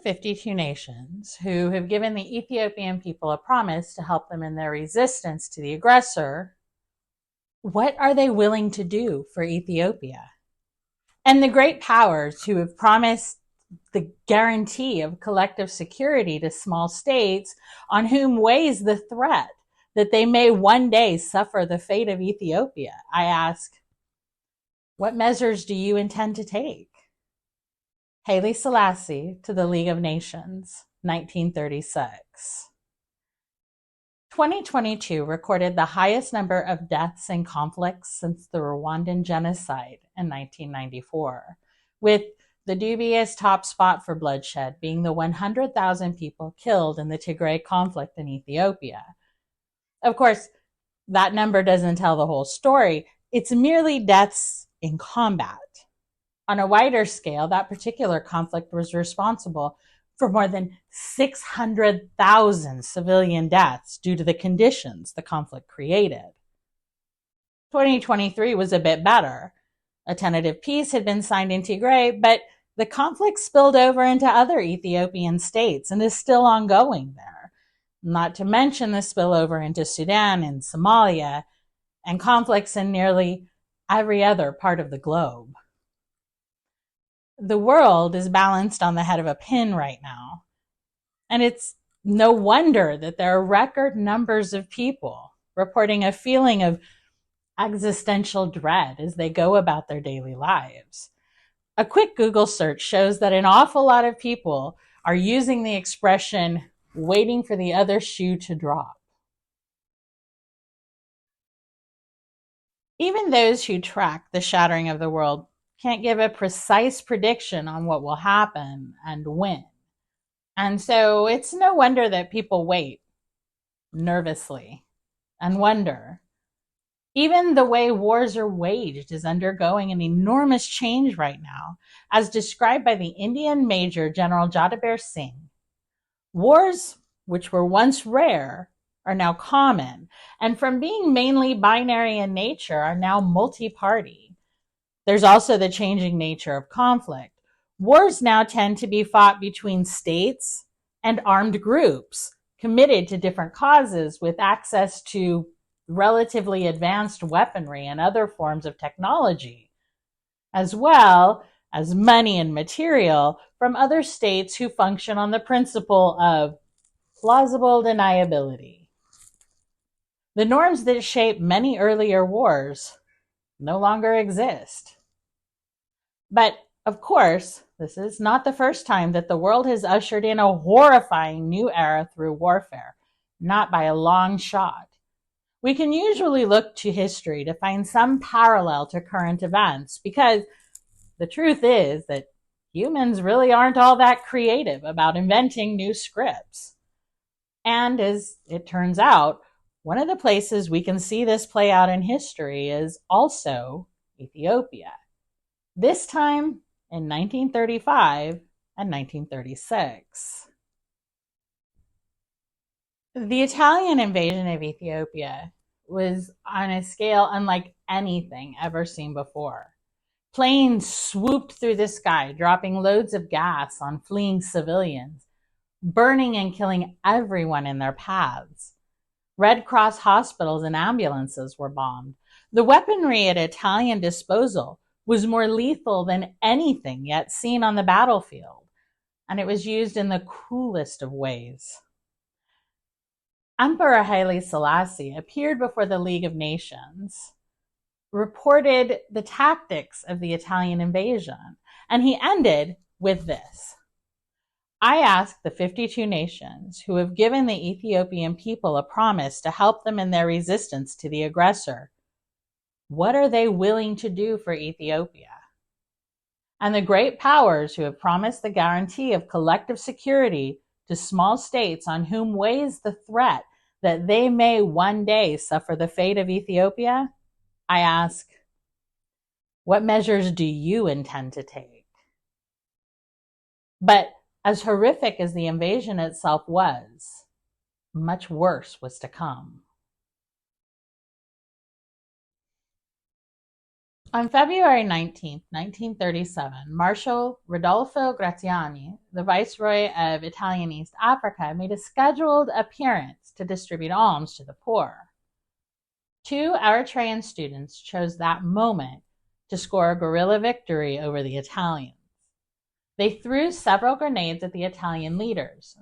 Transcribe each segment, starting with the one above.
52 nations who have given the Ethiopian people a promise to help them in their resistance to the aggressor, what are they willing to do for Ethiopia? And the great powers who have promised the guarantee of collective security to small states on whom weighs the threat that they may one day suffer the fate of Ethiopia, I ask, what measures do you intend to take? Haile Selassie to the League of Nations, 1936. 2022 recorded the highest number of deaths in conflicts since the Rwandan Genocide in 1994, with the dubious top spot for bloodshed being the 100,000 people killed in the Tigray conflict in Ethiopia. Of course, that number doesn't tell the whole story. It's merely deaths in combat. On a wider scale, that particular conflict was responsible for more than 600,000 civilian deaths due to the conditions the conflict created. 2023 was a bit better. A tentative peace had been signed in Tigray, but the conflict spilled over into other Ethiopian states and is still ongoing there. Not to mention the spillover into Sudan and Somalia, and conflicts in nearly every other part of the globe. The world is balanced on the head of a pin right now. And it's no wonder that there are record numbers of people reporting a feeling of existential dread as they go about their daily lives. A quick Google search shows that an awful lot of people are using the expression, waiting for the other shoe to drop. Even those who track the shattering of the world can't give a precise prediction on what will happen and when. And so it's no wonder that people wait nervously and wonder. Even the way wars are waged is undergoing an enormous change right now, as described by the Indian Major General Jadavir Singh. Wars, which were once rare, are now common, and from being mainly binary in nature are now multi-party. There's also the changing nature of conflict. Wars now tend to be fought between states and armed groups committed to different causes with access to relatively advanced weaponry and other forms of technology, as well as money and material from other states who function on the principle of plausible deniability. The norms that shape many earlier wars no longer exist. But, of course, this is not the first time that the world has ushered in a horrifying new era through warfare, not by a long shot. We can usually look to history to find some parallel to current events because the truth is that humans really aren't all that creative about inventing new scripts. And as it turns out, one of the places we can see this play out in history is also Ethiopia. This time in 1935 and 1936. The Italian invasion of Ethiopia was on a scale unlike anything ever seen before. Planes swooped through the sky, dropping loads of gas on fleeing civilians, burning and killing everyone in their paths. Red Cross hospitals and ambulances were bombed. The weaponry at Italian disposal was more lethal than anything yet seen on the battlefield, and it was used in the cruelest of ways. Emperor Haile Selassie appeared before the League of Nations, reported the tactics of the Italian invasion, and he ended with this. I ask the 52 nations who have given the Ethiopian people a promise to help them in their resistance to the aggressor, what are they willing to do for Ethiopia? And the great powers who have promised the guarantee of collective security to small states on whom weighs the threat that they may one day suffer the fate of Ethiopia, I ask, what measures do you intend to take? But as horrific as the invasion itself was, much worse was to come. On February 19, 1937, Marshal Rodolfo Graziani, the Viceroy of Italian East Africa, made a scheduled appearance to distribute alms to the poor. Two Eritrean students chose that moment to score a guerrilla victory over the Italians. They threw several grenades at the Italian leaders.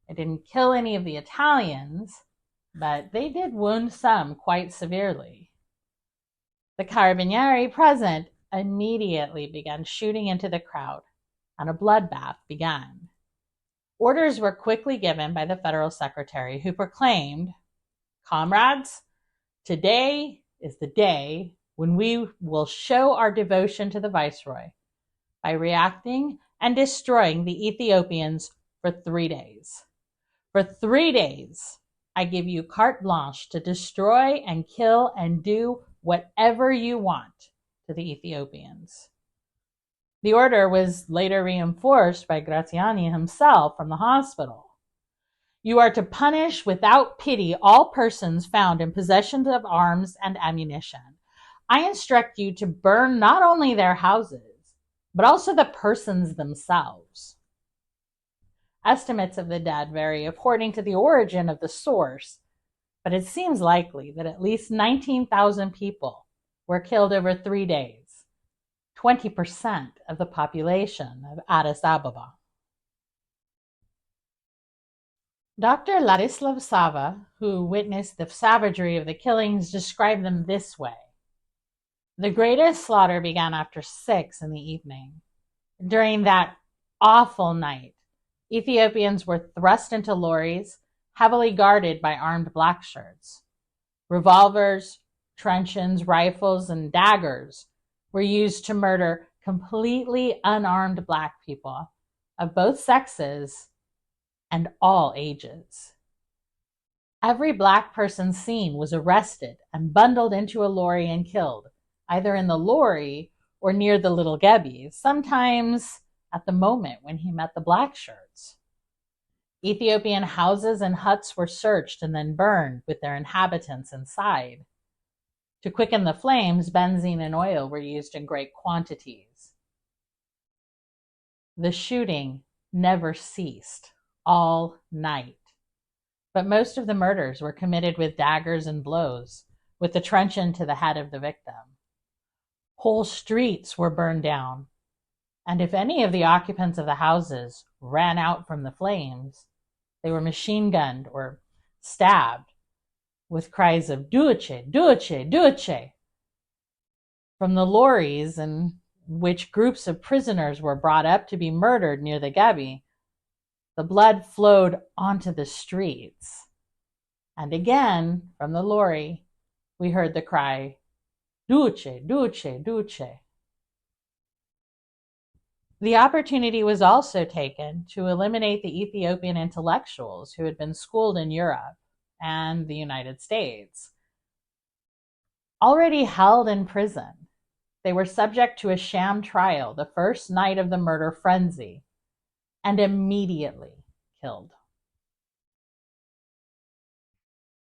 It didn't kill any of the Italians, but they did wound some quite severely. The carabinieri present immediately began shooting into the crowd, and a bloodbath began. Orders were quickly given by the federal secretary, who proclaimed, "Comrades, today is the day when we will show our devotion to the Viceroy by reacting and destroying the Ethiopians for 3 days. For 3 days, I give you carte blanche to destroy and kill and do whatever you want to the Ethiopians." The order was later reinforced by Graziani himself from the hospital. "You are to punish without pity all persons found in possession of arms and ammunition. I instruct you to burn not only their houses, but also the persons themselves." Estimates of the dead vary according to the origin of the source, but it seems likely that at least 19,000 people were killed over 3 days, 20% of the population of Addis Ababa. Dr. Ladislav Sava, who witnessed the savagery of the killings, described them this way. "The greatest slaughter began after 6 in the evening. During that awful night, Ethiopians were thrust into lorries, heavily guarded by armed blackshirts. Revolvers, truncheons, rifles, and daggers were used to murder completely unarmed black people of both sexes and all ages. Every black person seen was arrested and bundled into a lorry and killed, either in the lorry or near the little Gebi, sometimes at the moment when he met the black shirts. Ethiopian houses and huts were searched and then burned with their inhabitants inside. To quicken the flames, benzene and oil were used in great quantities. The shooting never ceased all night, but most of the murders were committed with daggers and blows, with the truncheon to the head of the victim. Whole streets were burned down, and if any of the occupants of the houses ran out from the flames, they were machine gunned or stabbed with cries of "Duce, Duce, Duce" from the lorries in which groups of prisoners were brought up to be murdered near the Gebi. The blood flowed onto the streets. And again, from the lorry, we heard the cry, "Duce, Duce, Duce." The opportunity was also taken to eliminate the Ethiopian intellectuals who had been schooled in Europe and the United States. Already held in prison, they were subject to a sham trial the first night of the murder frenzy and immediately killed.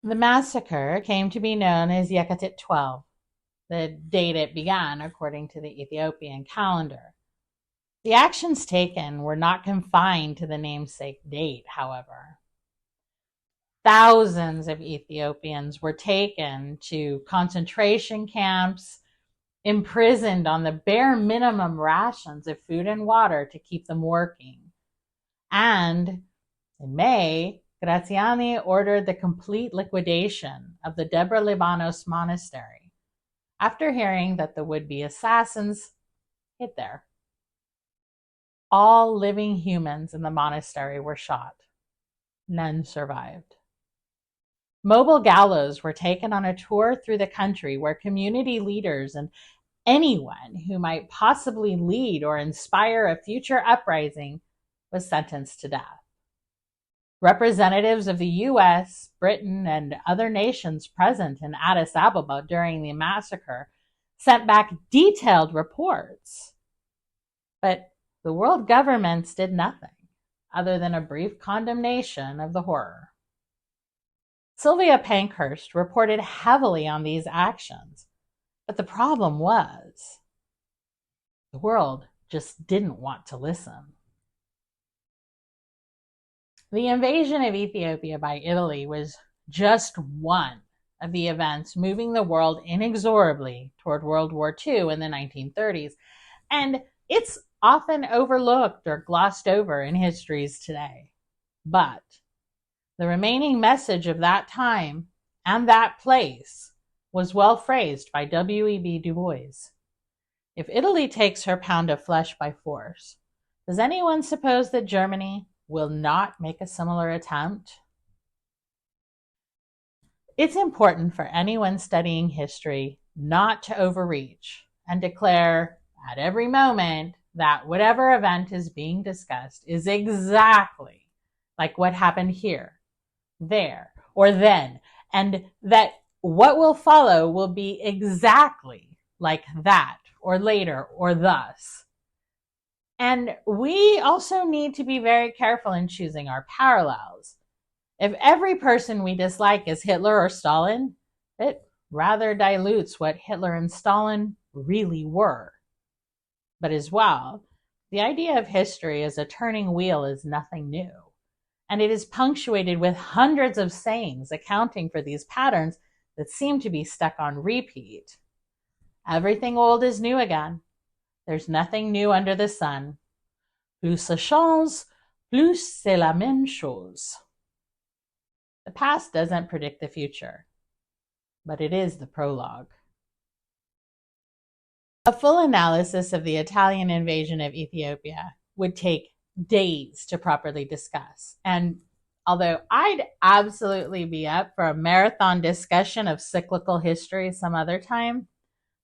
The massacre came to be known as Yekatit 12, the date it began according to the Ethiopian calendar. The actions taken were not confined to the namesake date, however. Thousands of Ethiopians were taken to concentration camps, imprisoned on the bare minimum rations of food and water to keep them working. And in May, Graziani ordered the complete liquidation of the Debre Libanos monastery after hearing that the would-be assassins hid there. All living humans in the monastery were shot. None survived. Mobile gallows were taken on a tour through the country where community leaders and anyone who might possibly lead or inspire a future uprising was sentenced to death. Representatives of the US, Britain, and other nations present in Addis Ababa during the massacre sent back detailed reports. But the world governments did nothing other than a brief condemnation of the horror. Sylvia Pankhurst reported heavily on these actions, But the problem was, the world just didn't want to listen. The invasion of Ethiopia by Italy was just one of the events moving the world inexorably toward World War II in the 1930s. And it's often overlooked or glossed over in histories today. But the remaining message of that time and that place was well phrased by W.E.B. Du Bois. If Italy takes her pound of flesh by force, does anyone suppose that Germany will not make a similar attempt? It's important for anyone studying history not to overreach and declare at every moment that whatever event is being discussed is exactly like what happened here, there, or then, and that what will follow will be exactly like that, or later, or thus. And we also need to be very careful in choosing our parallels. If every person we dislike is Hitler or Stalin, it rather dilutes what Hitler and Stalin really were. But as well, the idea of history as a turning wheel is nothing new, and it is punctuated with hundreds of sayings accounting for these patterns that seem to be stuck on repeat. Everything old is new again. There's nothing new under the sun. Plus ça change, plus c'est la même chose. The past doesn't predict the future, but it is the prologue. A full analysis of the Italian invasion of Ethiopia would take days to properly discuss. And although I'd absolutely be up for a marathon discussion of cyclical history some other time,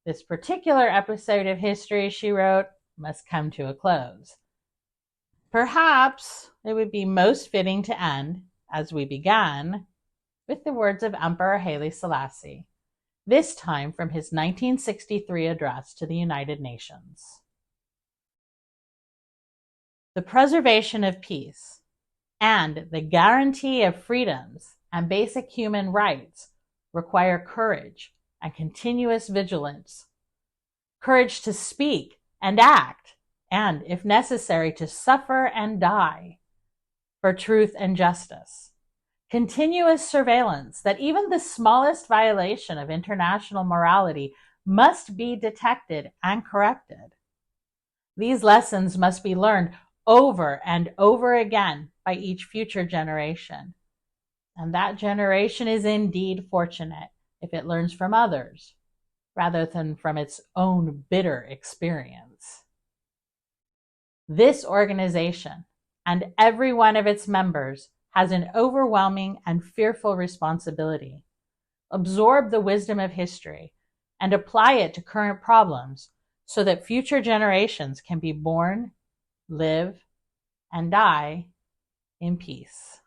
this particular episode of History She Wrote must come to a close. Perhaps it would be most fitting to end, as we began, with the words of Emperor Haile Selassie, this time from his 1963 address to the United Nations. The preservation of peace and the guarantee of freedoms and basic human rights require courage and continuous vigilance. Courage to speak and act, and, if necessary, to suffer and die for truth and justice. Continuous surveillance that even the smallest violation of international morality must be detected and corrected. These lessons must be learned over and over again by each future generation. And that generation is indeed fortunate if it learns from others, rather than from its own bitter experience. This organization and every one of its members has an overwhelming and fearful responsibility. Absorb the wisdom of history and apply it to current problems so that future generations can be born, live, and die in peace.